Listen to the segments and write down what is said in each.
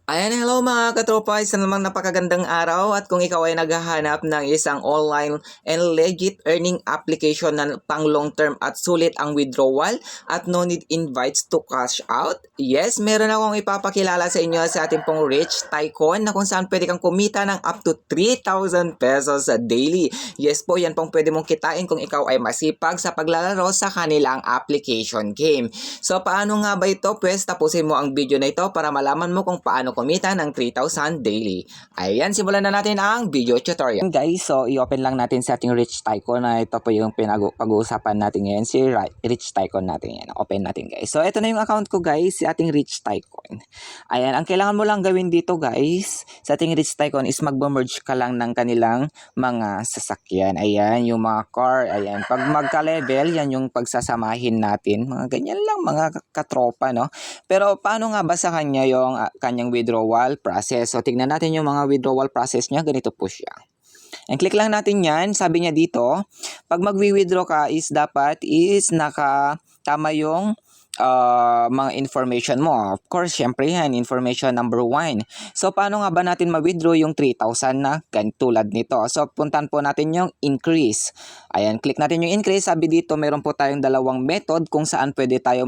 Ayan, hello mga katropa, isa namang napakagandang araw at kung ikaw ay naghahanap ng isang online and legit earning application na pang long term at sulit ang withdrawal at no need invites to cash out, yes, meron akong ipapakilala sa inyo sa ating pong Rich Tycoon na kung saan pwede kang kumita ng up to 3,000 pesos a daily. Yes po, yan pong pwede mong kitain kung ikaw ay masipag sa paglalaro sa kanilang application game. So paano nga ba ito? Pwes tapusin mo ang video na ito para malaman mo kung paano kumita ng 3,000 daily. Ayan, simulan na natin ang video tutorial. Guys, so i-open lang natin sa ating Rich Tycoon na ito po yung pag-uusapan natin ngayon, si Rich Tycoon natin yan. Open natin guys. So ito na yung account ko guys, si ating Rich Tycoon. Ayan, ang kailangan mo lang gawin dito guys, sa ating Rich Tycoon is mag-merge ka lang ng kanilang mga sasakyan. Ayan, yung mga car. Ayan, pag magka-level, yan yung pagsasamahin natin. Mga ganyan lang mga katropa, no? Pero paano nga ba sa kanya yung kanyang withdrawal process? So tignan natin yung mga withdrawal process niya. Ganito po siya. And click lang natin yan. Sabi niya dito, pag mag-withdraw ka is dapat is nakatama yung mga information mo. Of course, syempre yan, information number 1. So, paano nga ba natin ma-withdraw yung 3,000 na tulad nito? So, puntan po natin yung increase. Ayan, click natin yung increase. Sabi dito, meron po tayong dalawang method kung saan pwede tayo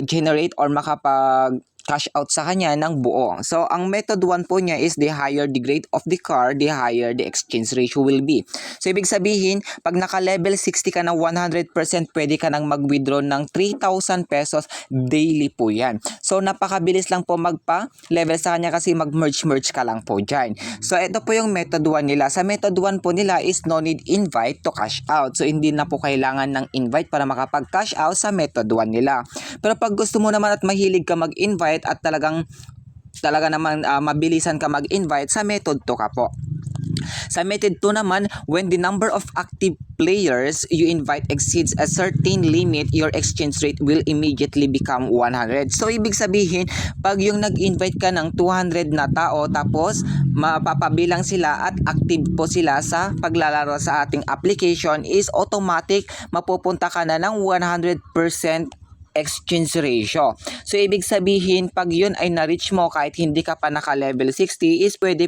generate or makapag cash out sa kanya ng buo. So, ang method 1 po niya is the higher the grade of the car, the higher the exchange ratio will be. So, ibig sabihin, pag naka-level 60 ka na 100%, pwede ka nang mag-withdraw ng 3,000 pesos daily po yan. So, napakabilis lang po magpa-level sa kanya kasi mag-merge ka lang po dyan. So, ito po yung method 1 nila. Sa method 1 po nila is no need invite to cash out. So, hindi na po kailangan ng invite para makapag-cash out sa method 1 nila. Pero pag gusto mo naman at mahilig ka mag-invite at talaga naman mabilisan ka mag-invite, sa method 2 ka po. Sa method 2 naman, when the number of active players you invite exceeds a certain limit, your exchange rate will immediately become 100. So, ibig sabihin, pag yung nag-invite ka ng 200 na tao, tapos mapapabilang sila at active po sila sa paglalaro sa ating application, is automatic mapupunta ka na ng 100% exchange ratio. So, ibig sabihin, pag yun ay na-reach mo kahit hindi ka pa naka-level 60, is pwede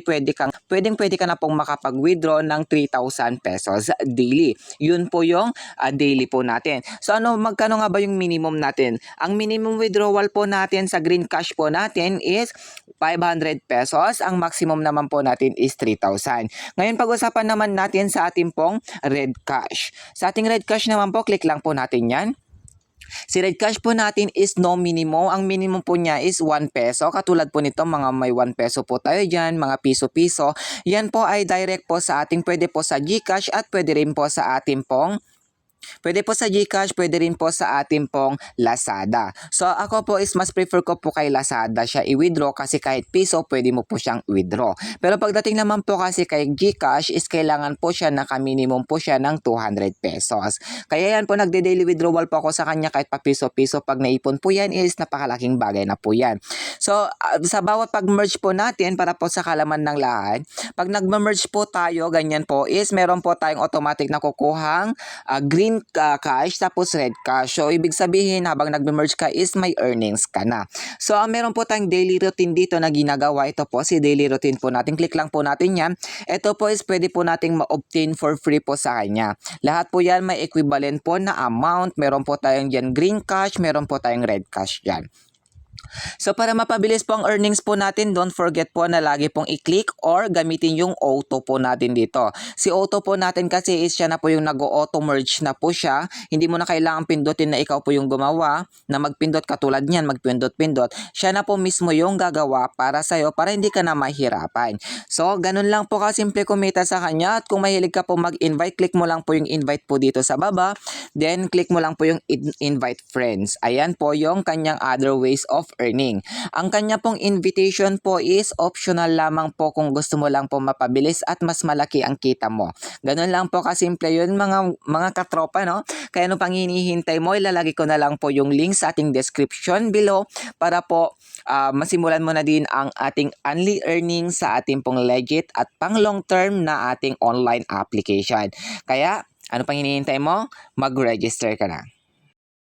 ka na pong makapag-withdraw ng 3,000 pesos daily. Yun po yung daily po natin. So, magkano nga ba yung minimum natin? Ang minimum withdrawal po natin sa Green Cash po natin is 500 pesos. Ang maximum naman po natin is 3,000. Ngayon, pag-usapan naman natin sa ating pong Red Cash. Sa ating Red Cash naman po, click lang po natin yan. Si Red Cash po natin is no minimum. Ang minimum po niya is 1 peso. Katulad po nito, mga may 1 peso po tayo dyan, mga piso-piso. Yan po ay direct po sa ating, pwede po sa GCash at pwede rin po sa ating pong pwede po sa GCash, pwede rin po sa ating pong Lazada. So ako po is mas prefer ko po kay Lazada siya i-withdraw kasi kahit piso pwede mo po siyang withdraw. Pero pagdating naman po kasi kay GCash is kailangan po siya naka-minimum po siya ng 200 pesos. Kaya yan po nagde-daily withdrawal po ako sa kanya kahit pa piso-piso. Pag naipon po yan is napakalaking bagay na po yan. So sa bawat pag-merge po natin para po sa kalaman ng lahat, pag nag-merge po tayo, ganyan po is meron po tayong automatic na kukuhang Green Cash tapos Red Cash. So, ibig sabihin, habang nag-merge ka is may earnings ka na. So, meron po tayong daily routine dito na ginagawa. Ito po si daily routine po natin. Click lang po natin yan. Ito po is pwede po nating ma-obtain for free po sa kanya. Lahat po yan may equivalent po na amount. Meron po tayong dyan Green Cash, meron po tayong Red Cash dyan. So para mapabilis po ang earnings po natin, don't forget po na lagi pong i-click or gamitin yung auto po natin dito. Si auto po natin kasi is siya na po yung nag-auto merge na po siya. Hindi mo na kailangan pindutin na ikaw po yung gumawa na magpindot katulad niyan, magpindot-pindot. Siya na po mismo yung gagawa para sa'yo para hindi ka na mahirapan. So ganun lang po kasimple kumita sa kanya at kung mahilig ka po mag-invite, click mo lang po yung invite po dito sa baba. Then click mo lang po yung invite friends. Ayan po yung kanyang other ways of earning. Ang kanya pong invitation po is optional lamang po kung gusto mo lang po mapabilis at mas malaki ang kita mo. Ganun lang po kasimple yun mga katropa, no? Kaya ano pang hinihintay mo, ilalagay ko na lang po yung link sa ating description below para po masimulan mo na din ang ating only earning sa ating pong legit at pang long term na ating online application. Kaya ano pang hinihintay mo? Mag-register ka na.